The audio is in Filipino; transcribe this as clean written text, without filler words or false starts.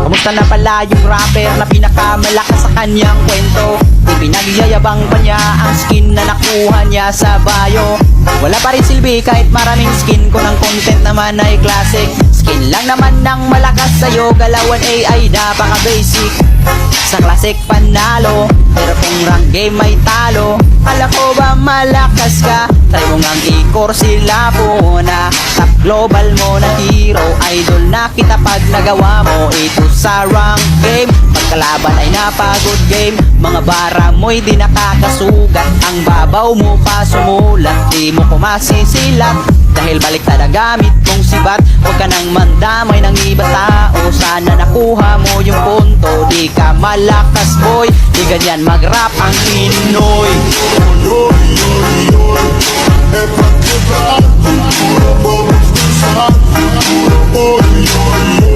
Kamusta na pala yung rapper na pinakamalakas sa kanyang kwento? Ipinagyayabang pa niya ang skin na nakuha niya sa bio. Wala pa rin silbi kahit maraming skin, kung ang content naman ay classic. Skin lang naman ng malakas sa'yo, galawan AI napaka basic. Sa classic panalo, pero kung rank game ay talo. Kala ko ba malakas ka? Try mo ngang i-core sila po na top global mo na hero. Idol na kita pag nagawa mo ito sa rank game. Pagkalaban ay napagod game, mga bara mo'y di nakakasugat. Ang babaw mo pa sumulat, di mo kumasisilat dahil baliktad ang gamit mong sibat. Huwag ka nang mandamay ng iba tao, sana nakuha mo yung punto. Di ka malakas boy, di ganyan mag-rap ang Pinoy. Boy, boy, boy.